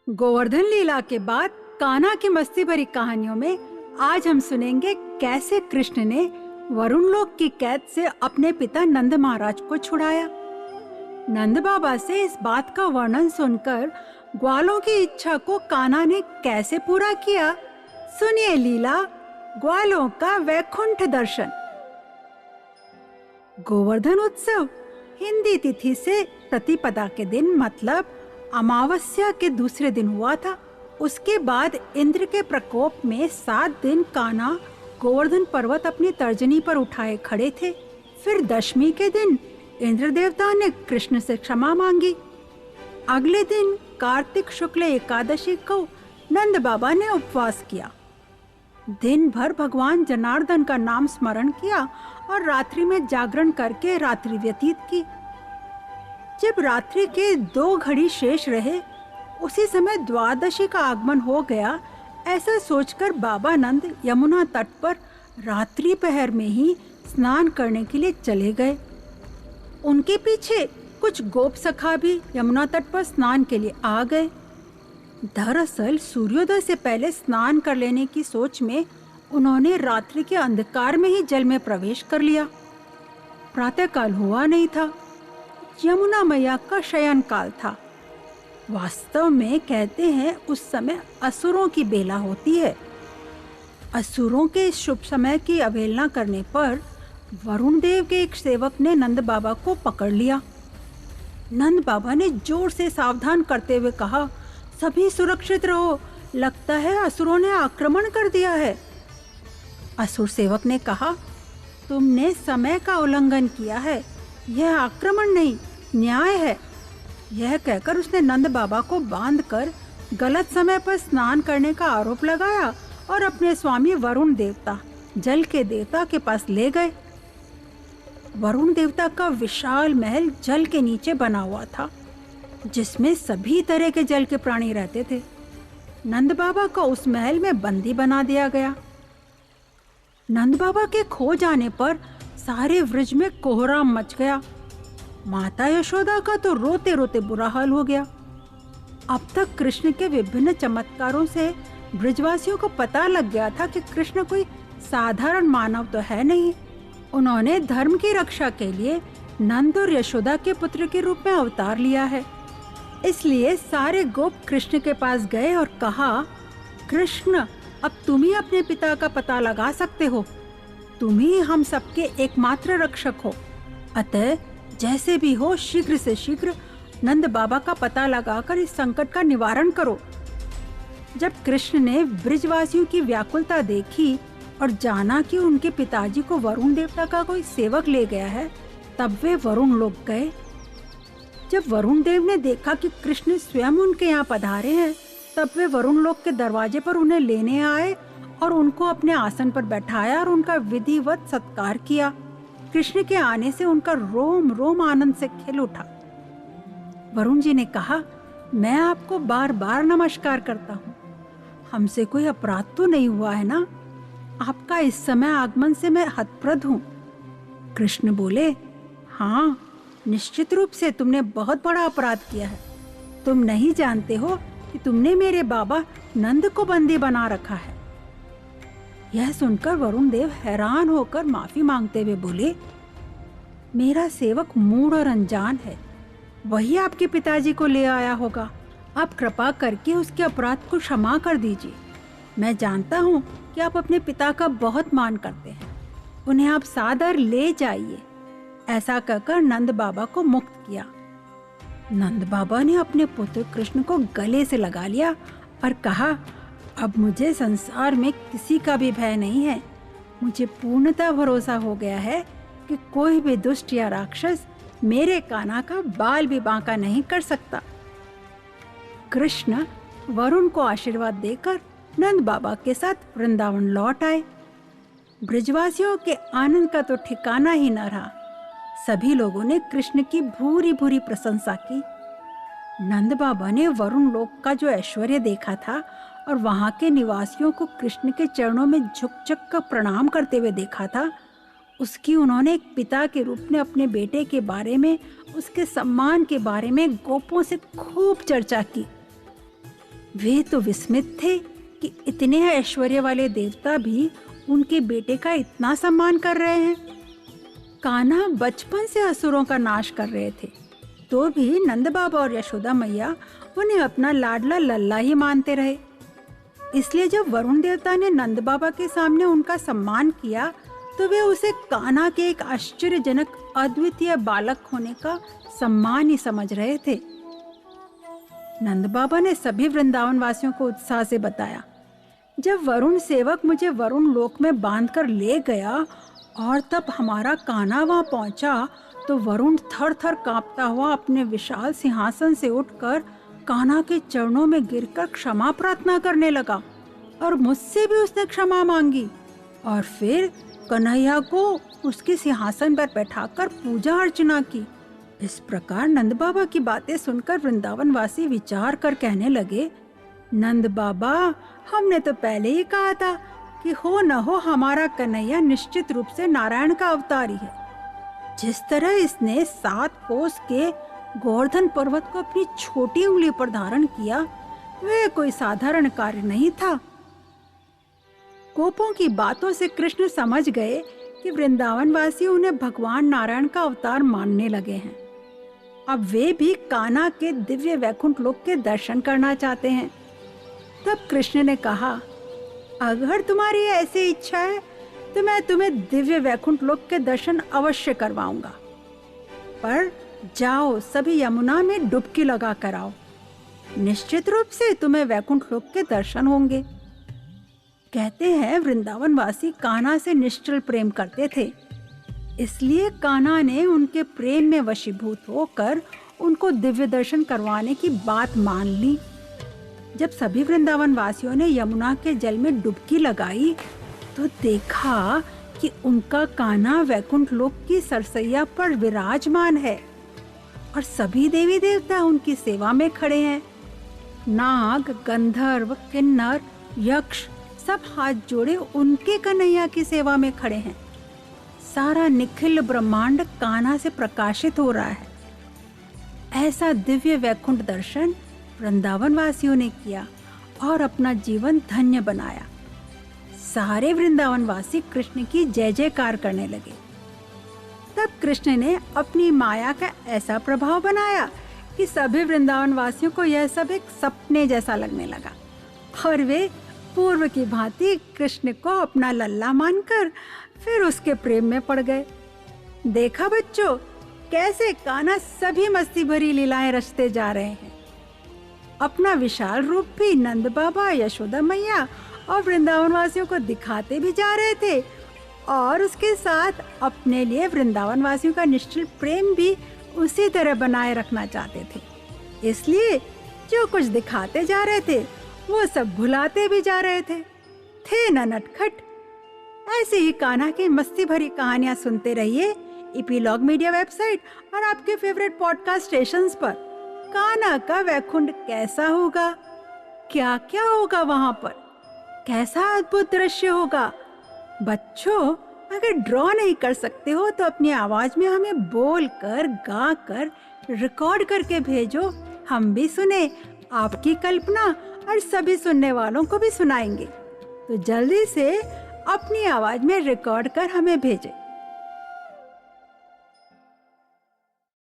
गोवर्धन लीला के बाद कान्हा की मस्ती भरी कहानियों में आज हम सुनेंगे कैसे कृष्ण ने वरुण लोक की कैद से अपने पिता नंद महाराज को छुड़ाया। नंद बाबा से इस बात का वर्णन सुनकर ग्वालों की इच्छा को कान्हा ने कैसे पूरा किया, सुनिए लीला ग्वालों का वैकुंठ दर्शन। गोवर्धन उत्सव हिंदी तिथि से प्रतिपदा के दिन मतलब अमावस्या के दूसरे दिन हुआ था। उसके बाद इंद्र के प्रकोप में 7 दिन कान्हा गोवर्धन पर्वत अपनी तर्जनी पर उठाए खड़े थे। फिर दशमी के दिन इंद्र देवता ने कृष्ण से क्षमा मांगी। अगले दिन कार्तिक शुक्ल एकादशी को नंद बाबा ने उपवास किया। दिन भर भगवान जनार्दन का नाम स्मरण किया और रात्रि में जागरण करके रात्रि व्यतीत की। जब रात्रि के 2 घड़ी शेष रहे उसी समय द्वादशी का आगमन हो गया। ऐसा सोचकर बाबा नंद यमुना तट पर रात्रि पहर में ही स्नान करने के लिए चले गए। उनके पीछे कुछ गोप सखा भी यमुना तट पर स्नान के लिए आ गए। दरअसल सूर्योदय से पहले स्नान कर लेने की सोच में उन्होंने रात्रि के अंधकार में ही जल में प्रवेश कर लिया। प्रातःकाल हुआ नहीं था, यमुना मैया का शयन काल था। वास्तव में कहते हैं उस समय असुरों की बेला होती है। असुरों के इस शुभ समय की अवहेलना करने पर वरुण देव के एक सेवक ने नंद बाबा को पकड़ लिया। नंद बाबा ने जोर से सावधान करते हुए कहा, सभी सुरक्षित रहो, लगता है असुरों ने आक्रमण कर दिया है। असुर सेवक ने कहा, तुमने समय का उल्लंघन किया है, यह आक्रमण नहीं न्याय है। यह कहकर उसने नंद बाबा को बांधकर गलत समय पर स्नान करने का आरोप लगाया और अपने स्वामी वरुण देवता जल के देवता के पास ले गए। वरुण देवता का विशाल महल जल के नीचे बना हुआ था जिसमें सभी तरह के जल के प्राणी रहते थे। नंद बाबा को उस महल में बंदी बना दिया गया। नंद बाबा के खो जाने पर सारे व्रज में कोहराम मच गया। माता यशोदा का तो रोते रोते बुरा हाल हो गया। अब तक कृष्ण के विभिन्न चमत्कारों से ब्रजवासियों को पता लग गया था कि कृष्ण कोई साधारण मानव तो है नहीं। उन्होंने धर्म की रक्षा के लिए नंद और यशोदा के पुत्र के रूप में अवतार लिया है। इसलिए सारे गोप कृष्ण के पास गए और कहा, कृष्ण अब तुम ही अपने पिता का पता लगा सकते हो, तुम ही हम सबके एकमात्र रक्षक हो। अतः जैसे भी हो शीघ्र से शीघ्र नंद बाबा का पता लगाकर इस संकट का निवारण करो। जब कृष्ण ने ब्रजवासियों की व्याकुलता देखी और जाना कि उनके पिताजी को वरुण देवता का कोई सेवक ले गया है, तब वे वरुण लोक गए। जब वरुण देव ने देखा कि कृष्ण स्वयं उनके यहाँ पधारे हैं, तब वे वरुण लोक के दरवाजे पर उन्हें लेने आए और उनको अपने आसन पर बैठाया और उनका विधिवत सत्कार किया। कृष्ण के आने से उनका रोम रोम आनंद से खिल उठा। वरुण जी ने कहा, मैं आपको बार बार नमस्कार करता हूँ, हमसे कोई अपराध तो नहीं हुआ है ना? आपका इस समय आगमन से मैं हतप्रद हूँ। कृष्ण बोले, हाँ निश्चित रूप से तुमने बहुत बड़ा अपराध किया है। तुम नहीं जानते हो कि तुमने मेरे बाबा नंद को बंदी बना रखा है। यह सुनकर वरुण देव हैरान होकर माफी मांगते हुए बोले, मेरा सेवक मूढ़ और अनजान है, वही आपके पिताजी को ले आया होगा। आप कृपा करके उसके अपराध को क्षमा कर दीजिए। मैं जानता हूँ कि आप अपने पिता का बहुत मान करते हैं, उन्हें आप सादर ले जाइए। ऐसा कहकर नंद बाबा को मुक्त किया। नंद बाबा ने अपने पुत्र कृष्ण को गले से लगा लिया और कहा, अब मुझे संसार में किसी का भी भय नहीं है। मुझे पूर्णतः भरोसा हो गया है कि कोई भी दुष्ट या राक्षस मेरे कान्हा का बाल भी बांका नहीं कर सकता। कृष्ण वरुण को आशीर्वाद देकर नंद बाबा के साथ वृंदावन लौट आए। ब्रजवासियों के आनंद का तो ठिकाना ही न रहा। सभी लोगों ने कृष्ण की भूरी भूरी प्रशंसा की। नंद बाबा ने वरुण लोक का जो ऐश्वर्य देखा था और वहां के निवासियों को कृष्ण के चरणों में झुक झुक कर प्रणाम करते हुए देखा था, उसकी उन्होंने एक पिता के रूप में अपने बेटे के बारे में, उसके सम्मान के बारे में गोपों से खूब चर्चा की। वे तो विस्मित थे कि इतने ऐश्वर्य वाले देवता भी उनके बेटे का इतना सम्मान कर रहे हैं। कान्हा बचपन से असुरों का नाश कर रहे थे, तो भी नंद बाबा और यशोदा मैया उन्हें अपना लाडला लल्ला ही मानते रहे। इसलिए जब वरुण देवता ने नंद बाबा के सामने उनका सम्मान किया, तो वे उसे कान्हा के एक आश्चर्यजनक अद्वितीय बालक होने का सम्मान ही समझ रहे थे। नंद बाबा ने सभी वृंदावन वासियों को उत्साह से बताया, जब वरुण सेवक मुझे वरुण लोक में बांधकर ले गया और तब हमारा कान्हा वहां पहुंचा, तो वरुण थर थर कांपता हुआ अपने विशाल सिंहासन से उठकर कान्हा के चरणों में गिरकर क्षमा प्रार्थना करने लगा और मुझसे भी उसने क्षमा मांगी और फिर कन्हैया को उसके सिंहासन पर बैठाकर पूजा अर्चना की। इस प्रकार नंद बाबा की बातें सुनकर वृंदावन वासी विचार कर कहने लगे, नंद बाबा, हमने तो पहले ही कहा था कि हो न हो हमारा कन्हैया निश्चित रूप से नारायण का अवतार ही है। जिस तरह इसने 7 कोस के गोवर्धन पर्वत को अपनी छोटी उंगली पर धारण किया, वह कोई साधारण कार्य नहीं था। गोपों की बातों से कृष्ण समझ गए कि वृंदावन वासी उन्हें भगवान नारायण का अवतार मानने लगे हैं। अब वे भी कान्हा के दिव्य वैकुंठ लोक के दर्शन करना चाहते हैं। तब कृष्ण ने कहा, अगर तुम्हारी ऐसी इच्छा है तो मैं तुम्हें दिव्य वैकुंठ लोक के दर्शन अवश्य करवाऊंगा, पर जाओ सभी यमुना में डुबकी लगा कर आओ, निश्चित रूप से तुम्हें वैकुंठ लोक के दर्शन होंगे। कहते हैं वृंदावन वासी कान्हा से निश्चल प्रेम करते थे, इसलिए कान्हा ने उनके प्रेम में वशीभूत होकर उनको दिव्य दर्शन करवाने की बात मान ली। जब सभी वृंदावन वासियों ने यमुना के जल में डुबकी लगाई, तो देखा कि उनका कान्हा वैकुंठ लोक की सरसैया पर विराजमान है और सभी देवी देवता उनकी सेवा में खड़े हैं। नाग, गंधर्व, किन्नर, यक्ष सब हाथ जोड़े उनके कन्हैया की सेवा में खड़े हैं। सारा निखिल ब्रह्मांड कान्हा से प्रकाशित हो रहा है। ऐसा दिव्य वैकुंठ दर्शन वृंदावन वासियों ने किया और अपना जीवन धन्य बनाया। सारे वृंदावन वासी कृष्ण की जय जयकार करने लगे। तब कृष्ण ने अपनी माया का ऐसा प्रभाव बनाया कि सभी वृंदावन वासियों को यह सब एक सपने जैसा लगने लगा और वे पूर्व की भांति कृष्ण को अपना लल्ला मानकर फिर उसके प्रेम में पड़ गए। देखा बच्चों, कैसे कान्हा सभी मस्ती भरी लीलाएं रचते जा रहे हैं। अपना विशाल रूप भी नंद बाबा, यशोदा मैया और वृंदावन वासियों को दिखाते भी जा रहे थे और उसके साथ अपने लिए वृंदावन वासियों का निश्चल प्रेम भी उसी तरह बनाए रखना चाहते थे। इसलिए जो कुछ दिखाते जा रहे थे वो सब भुलाते भी जा रहे थे न नटखट। ऐसे ही कान्हा की मस्ती भरी कहानियां सुनते रहिए एपिलॉग मीडिया वेबसाइट और आपके फेवरेट पॉडकास्ट स्टेशंस पर। कान्हा का वैकुंठ कैसा होगा, क्या क्या होगा वहां पर, कैसा अद्भुत दृश्य होगा। बच्चों, अगर ड्रॉ नहीं कर सकते हो तो अपनी आवाज में हमें बोल कर, गा कर, रिकॉर्ड करके भेजो। हम भी सुने, आपकी कल्पना और सभी सुनने वालों को भी सुनाएंगे। तो जल्दी से अपनी आवाज में रिकॉर्ड कर हमें भेजें।